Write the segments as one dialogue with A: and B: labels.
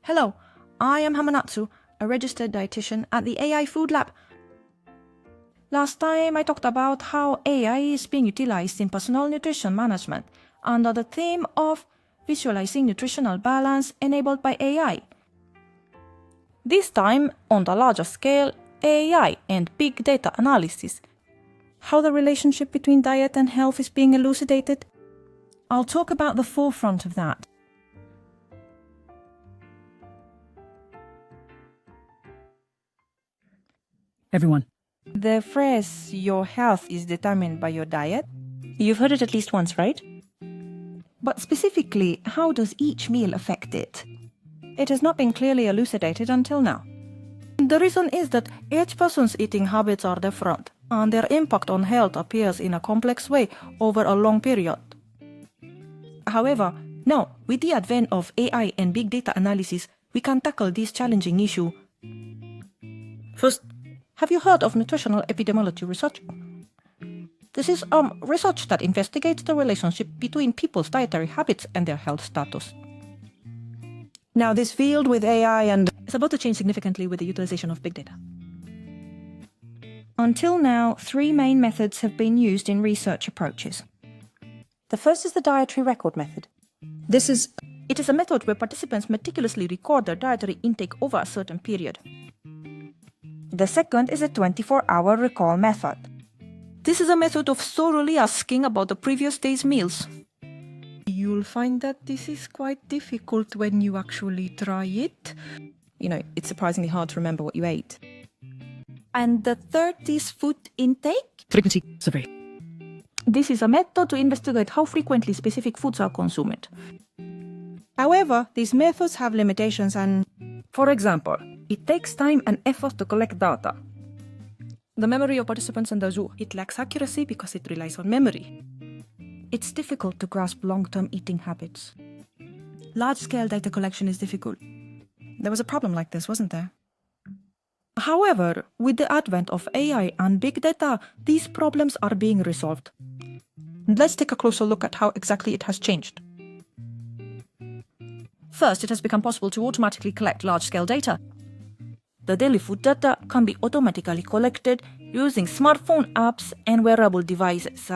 A: Hello, I am Hamanatsu, a registered dietitian at the AI Food Lab. Last time I talked about how AI is being utilized in personal nutrition management under the theme of visualizing nutritional balance enabled by AI. This time, on the larger scale, AI and big data analysis. How the relationship between diet and health is being elucidated. I'll talk about the forefront of that.
B: Everyone.
A: The phrase, your health is determined by your diet, you've heard it at least once, right? But specifically, how does each meal affect it? It has not been clearly elucidated until now. The reason is that each person's eating habits are different, and their impact on health appears in a complex way over a long period. However, now, with the advent of AI and big data analysis, we can tackle this challenging issue. First, have you heard of nutritional epidemiology research? This is research that investigates the relationship between people's dietary habits and their health status.
B: Now, this field with AI and
A: is about to change significantly with the utilization of big data. Until now, three main methods have been used in research approaches. The first is the dietary record method. It is a method where participants meticulously record their dietary intake over a certain period. The second is a 24-hour recall method. This is a method of thoroughly asking about the previous day's meals. You'll find that this is quite difficult when you actually try it. It's surprisingly hard to remember what you ate. And the third is food intake
B: frequency survey.
A: This is a method to investigate how frequently specific foods are consumed. However, these methods have limitations and, for example, it takes time and effort to collect data. The memory of participants and those it lacks accuracy because it relies on memory. It's difficult to grasp long-term eating habits. Large-scale data collection is difficult. There was a problem like this, wasn't there? However, with the advent of AI and big data, these problems are being resolved. Let's take a closer look at how exactly it has changed. First, it has become possible to automatically collect large-scale data. The daily food data can be automatically collected using smartphone apps and wearable devices.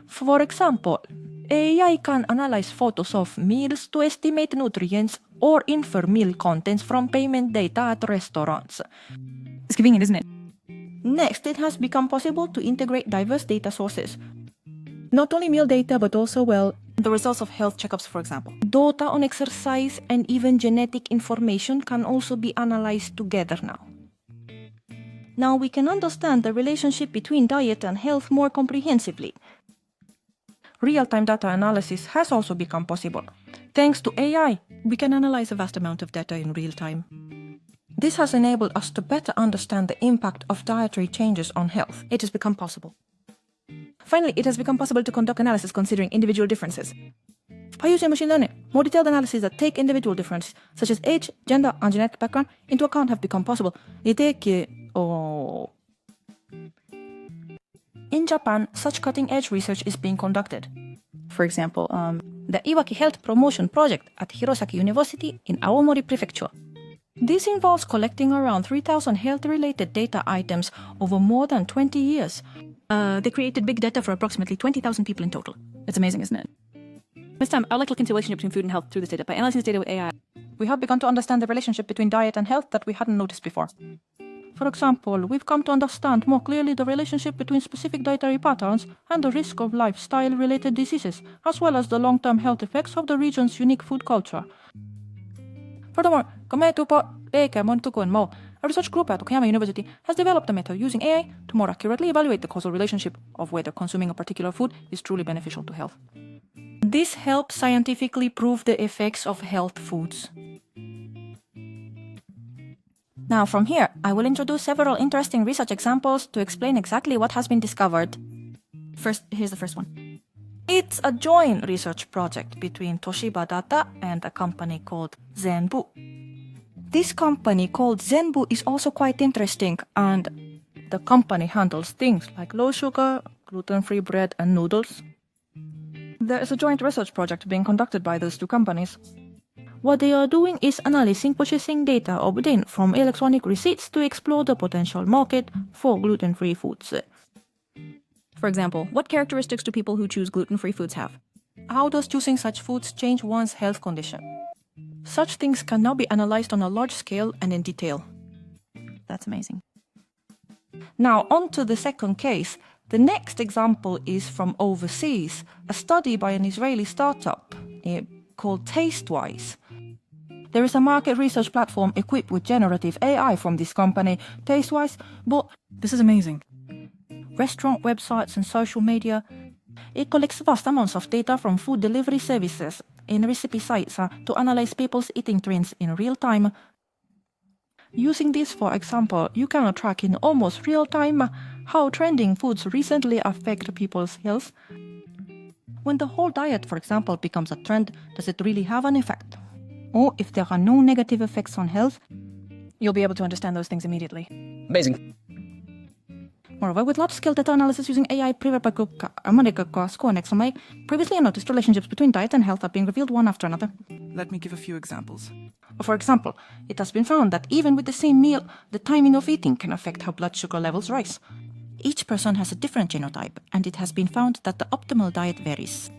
A: For example, AI can analyze photos of meals to estimate nutrients or infer meal contents from payment data at restaurants.
B: It's convenient, isn't it?
A: Next, it has become possible to integrate diverse data sources. Not only meal data, but also, the results of health checkups, for example. Data on exercise and even genetic information can also be analyzed together now. Now we can understand the relationship between diet and health more comprehensively. Real-time data analysis has also become possible. Thanks to AI, we can analyze a vast amount of data in real time. This has enabled us to better understand the impact of dietary changes on health. It has become possible. Finally, it has become possible to conduct analysis considering individual differences. By using machine learning, more detailed analyses that take individual differences, such as age, gender, and genetic background, into account have become possible. In Japan, such cutting-edge research is being conducted. For example, the Iwaki Health Promotion Project at Hirosaki University in Aomori Prefecture. This involves collecting around 3,000 health-related data items over more than 20 years. They created big data for approximately 20,000 people in total.
B: It's amazing, isn't it?
A: This time, I would like to look into the relationship between food and health through this data. By analyzing this data with AI, we have begun to understand the relationship between diet and health that we hadn't noticed before. For example, we've come to understand more clearly the relationship between specific dietary patterns and the risk of lifestyle-related diseases, as well as the long-term health effects of the region's unique food culture. Furthermore, a research group at Okayama University has developed a method using AI to more accurately evaluate the causal relationship of whether consuming a particular food is truly beneficial to health. This helps scientifically prove the effects of health foods. Now, from here, I will introduce several interesting research examples to explain exactly what has been discovered. First, here's the first one. It's a joint research project between Toshiba Data and a company called Zenbu. This company called Zenbu is also quite interesting, and the company handles things like low sugar, gluten-free bread, and noodles. There is a joint research project being conducted by those two companies. What they are doing is analyzing purchasing data obtained from electronic receipts to explore the potential market for gluten-free foods.
C: For example, what characteristics do people who choose gluten-free foods have?
A: How does choosing such foods change one's health condition? Such things can now be analyzed on a large scale and in detail.
C: That's amazing.
A: Now, on to the second case. The next example is from overseas, a study by an Israeli startup called Tastewise. There is a market research platform equipped with generative AI from this company, Tastewise, but
C: This is amazing.
A: restaurant websites and social media. It collects vast amounts of data from food delivery services and recipe sites to analyze people's eating trends in real time. Using this, for example, you can track in almost real time how trending foods recently affect people's health. When the whole diet, for example, becomes a trend, does it really have an effect? Or if there are no negative effects on health,
C: You'll be able to understand those things immediately.
D: Amazing.
A: moreover, with large-scale data analysis using AI, previously unnoticed relationships between diet and health are being revealed one after another.
E: Let me give a few examples.
A: For example, it has been found that even with the same meal, the timing of eating can affect how blood sugar levels rise. Each person has a different genotype, and it has been found that the optimal diet varies.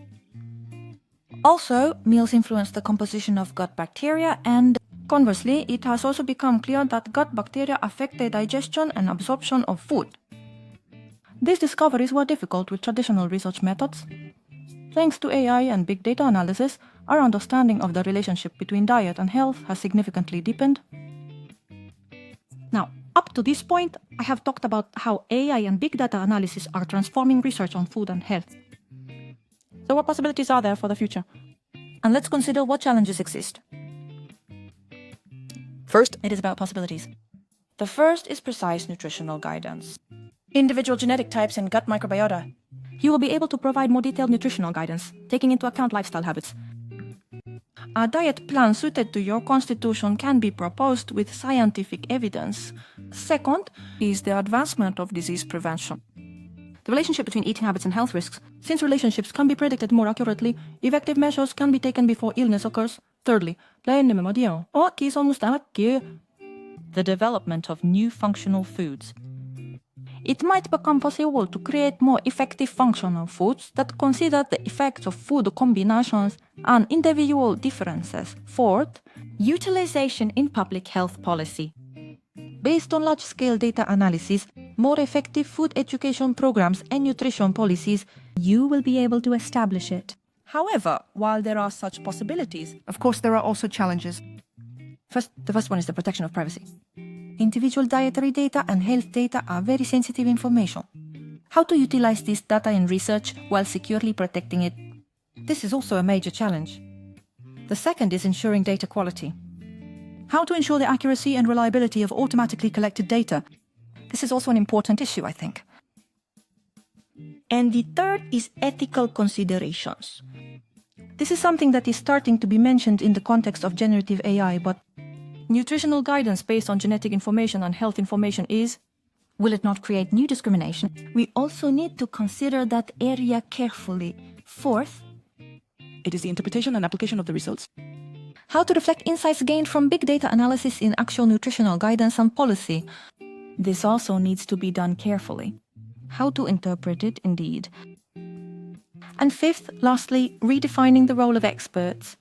A: Also, meals influence the composition of gut bacteria, and conversely, it has also become clear that gut bacteria affect the digestion and absorption of food. These discoveries were difficult with traditional research methods. Thanks to AI and big data analysis, our understanding of the relationship between diet and health has significantly deepened. Now, up to this point, I have talked about how AI and big data analysis are transforming research on food and health.
C: So what possibilities are there for the future?
A: And let's consider what challenges exist.
C: First, it is about possibilities.
A: The first is precise nutritional guidance.
C: Individual genetic types and gut microbiota.
A: You will be able to provide more detailed nutritional guidance, taking into account lifestyle habits. A diet plan suited to your constitution can be proposed with scientific evidence. Second is the advancement of disease prevention. The relationship between eating habits and health risks. Since relationships can be predicted more accurately, effective measures can be taken before illness occurs. Thirdly, the development of new functional foods. It might become possible to create more effective functional foods that consider the effects of food combinations and individual differences. Fourth, utilization in public health policy. Based on large-scale data analysis, more effective food education programs and nutrition policies,
F: You will be able to establish it.
B: However, while there are such possibilities, of course there are also challenges.
A: the first one is the protection of privacy. Individual dietary data and health data are very sensitive information. How to utilize this data in research while securely protecting it? This is also a major challenge. The second is ensuring data quality. How to ensure the accuracy and reliability of automatically collected data? This is also an important issue, I think. And the third is ethical considerations. This is something that is starting to be mentioned in the context of generative AI, but nutritional guidance based on genetic information and health information is... Will it not create new discrimination? We also need to consider that area carefully. Fourth,
E: It is the interpretation and application of the results.
A: how to reflect insights gained from big data analysis in actual nutritional guidance and policy. This also needs to be done carefully. How to interpret it, indeed. And fifth, lastly, redefining the role of experts.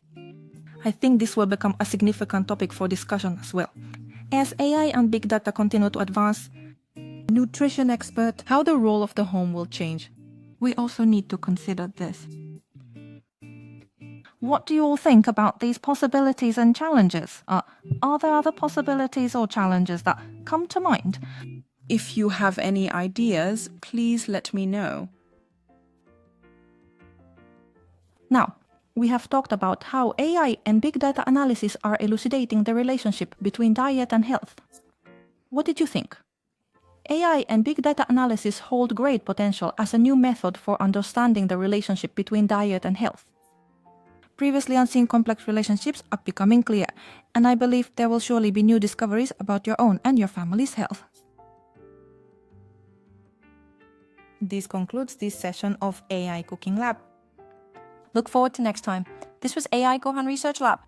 A: I think this will become a significant topic for discussion as well. As AI and big data continue to advance, nutrition expert, how the role of the home will change. We also need to consider this. What do you all think about these possibilities and challenges? Are there other possibilities or challenges that come to mind?
B: If you have any ideas, please let me know.
A: Now, we have talked about how AI and big data analysis are elucidating the relationship between diet and health. What did you think? AI and big data analysis hold great potential as a new method for understanding the relationship between diet and health. Previously unseen complex relationships are becoming clear, and I believe there will surely be new discoveries about your own and your family's health. This concludes this session of AI Cooking Lab.
C: Look forward to next time. This was AI Gohan Research Lab.